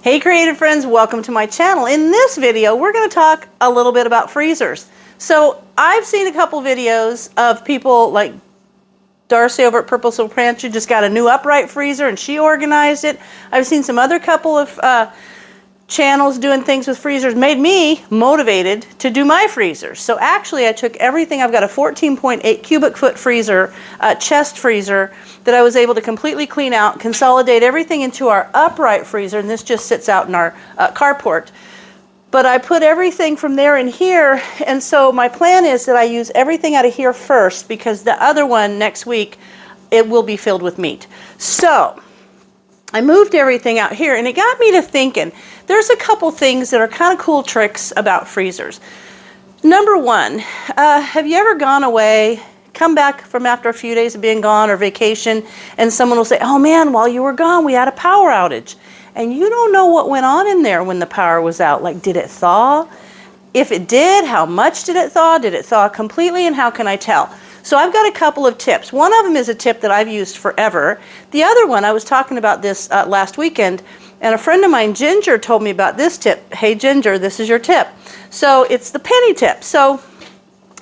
Hey creative friends, welcome to my channel. In this video, we're going to talk a little bit about freezers. So I've seen a couple videos of people like Darcy over at Purple Silver Ranch who just got a new upright freezer and she organized it. I've seen some other couple of channels doing things with freezers, made me motivated to do my freezers. So actually I took everything. I've got a 14.8 cubic foot freezer, chest freezer, that I was able to completely clean out, consolidate everything into our upright freezer, and this just sits out in our carport. But I put everything from there in here, and so my plan is that I use everything out of here first, because the other one next week, it will be filled with meat. So I moved everything out here, and it got me to thinking, there's a couple things that are kind of cool tricks about freezers. Number one, have you ever gone away, come back from after a few days of being gone or vacation, and someone will say, oh man, while you were gone, we had a power outage. And you don't know what went on in there when the power was out. Like, did it thaw? If it did, how much did it thaw? Did it thaw completely, and how can I tell? So I've got a couple of tips. One of them is a tip that I've used forever. The other one, I was talking about this last weekend, and a friend of mine, Ginger, told me about this tip. Hey Ginger, this is your tip. So it's the penny tip. So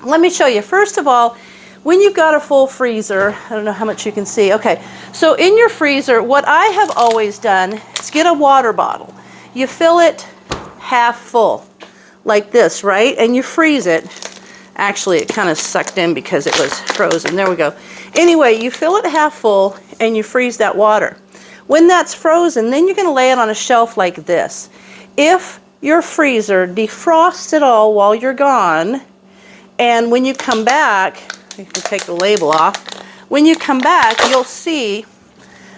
let me show you. First of all, when you've got a full freezer, I don't know how much you can see. Okay, so in your freezer, what I have always done is get a water bottle. You fill it half full, like this, right? And you freeze it. Actually, it kind of sucked in because it was frozen. There we go. Anyway, you fill it half full and you freeze that water. When that's frozen, then you're going to lay it on a shelf like this. If your freezer defrosts at all while you're gone, and when you come back, you can take the label off. When you come back, you'll see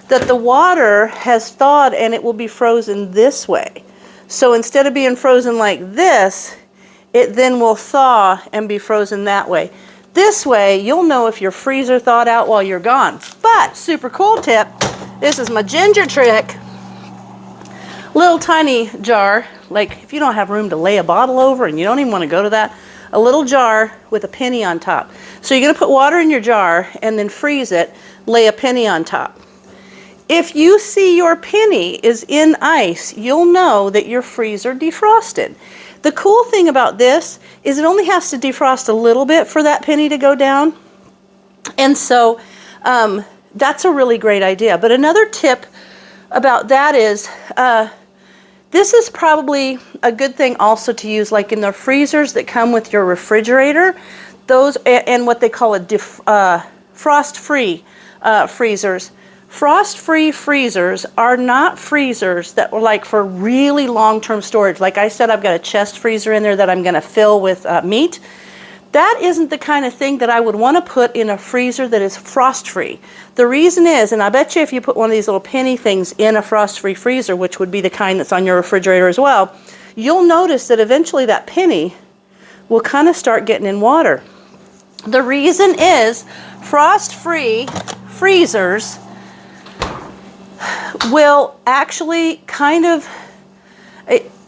that the water has thawed and it will be frozen this way. So instead of being frozen like this, it then will thaw and be frozen that way. This way, you'll know if your freezer thawed out while you're gone. But, super cool tip, this is my Ginger trick. Little tiny jar, like if you don't have room to lay a bottle over and you don't even want to go to that, a little jar with a penny on top. So you're going to put water in your jar and then freeze it, lay a penny on top. If you see your penny is in ice, you'll know that your freezer defrosted. The cool thing about this is it only has to defrost a little bit for that penny to go down. And so that's a really great idea. But another tip about that is this is probably a good thing also to use like in the freezers that come with your refrigerator. Those and what they call a frost-free freezers. Frost-free freezers are not freezers that were like for really long-term storage. Like I said, I've got a chest freezer in there that I'm going to fill with meat. That isn't the kind of thing that I would want to put in a freezer that is frost-free. The reason is, and I bet you if you put one of these little penny things in a frost-free freezer, which would be the kind that's on your refrigerator as well, you'll notice that eventually that penny will kind of start getting in water. The reason is frost-free freezers will actually kind of,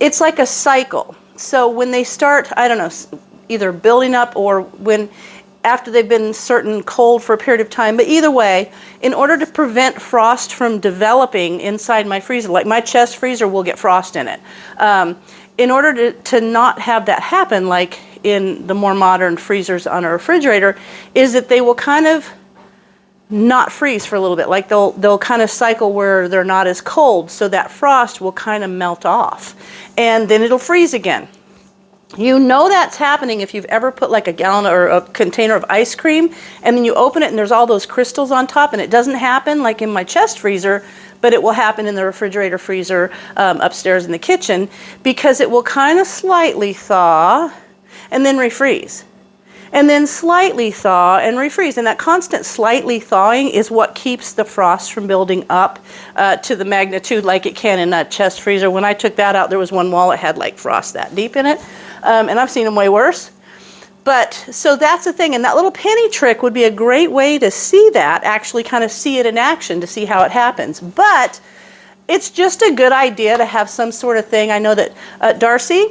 it's like a cycle. So when they start, I don't know, either building up or when after they've been certain cold for a period of time, but either way, in order to prevent frost from developing inside my freezer, like my chest freezer will get frost in it. In order to not have that happen, like in the more modern freezers on a refrigerator, is that they will kind of not freeze for a little bit. Like they'll kind of cycle where they're not as cold, so that frost will kind of melt off, and then it'll freeze again. You know that's happening if you've ever put like a gallon or a container of ice cream and then you open it and there's all those crystals on top, and it doesn't happen like in my chest freezer, but it will happen in the refrigerator freezer upstairs in the kitchen, because it will kind of slightly thaw and then refreeze. And then slightly thaw and refreeze. And that constant slightly thawing is what keeps the frost from building up to the magnitude like it can in that chest freezer. When I took that out, there was one wall that had like frost that deep in it. And I've seen them way worse. But so that's the thing. And that little penny trick would be a great way to see that, actually kind of see it in action to see how it happens. But it's just a good idea to have some sort of thing. I know that Darcy,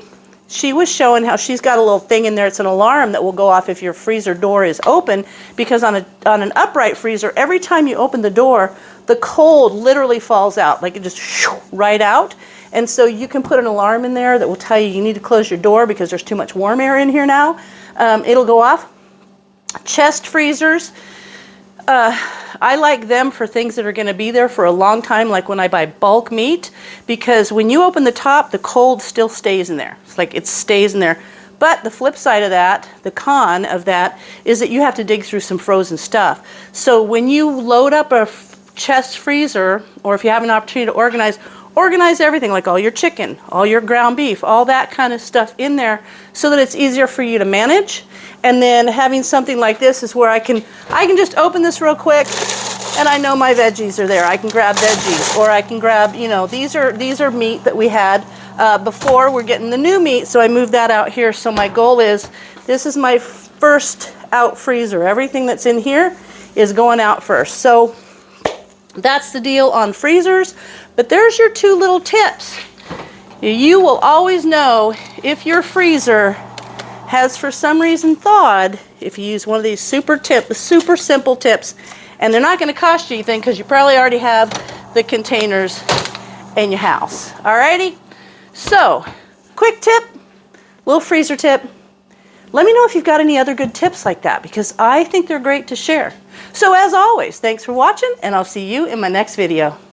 she was showing how she's got a little thing in there. It's an alarm that will go off if your freezer door is open, because on an upright freezer, every time you open the door, the cold literally falls out, like it just right out. And so you can put an alarm in there that will tell you need to close your door because there's too much warm air in here now. It'll go off. Chest freezers. I like them for things that are going to be there for a long time, like when I buy bulk meat, because when you open the top, the cold still stays in there. It's like it stays in there. But the flip side of that, the con of that, is that you have to dig through some frozen stuff. So when you load up a chest freezer, or if you have an opportunity to organize everything, like all your chicken, all your ground beef, all that kind of stuff in there, so that it's easier for you to manage. And then having something like this is where I can just open this real quick, and I know my veggies are there. I can grab veggies, or I can grab, you know, these are meat that we had before. We're getting the new meat, so I moved that out here. So my goal is, this is my first out freezer. Everything that's in here is going out first. So that's the deal on freezers. But there's your two little tips. You will always know if your freezer has for some reason thawed if you use one of these super simple tips, and they're not going to cost you anything because you probably already have the containers in your house. Alrighty, so quick tip, little freezer tip. Let me know if you've got any other good tips like that, because I think they're great to share. So as always, thanks for watching, and I'll see you in my next video.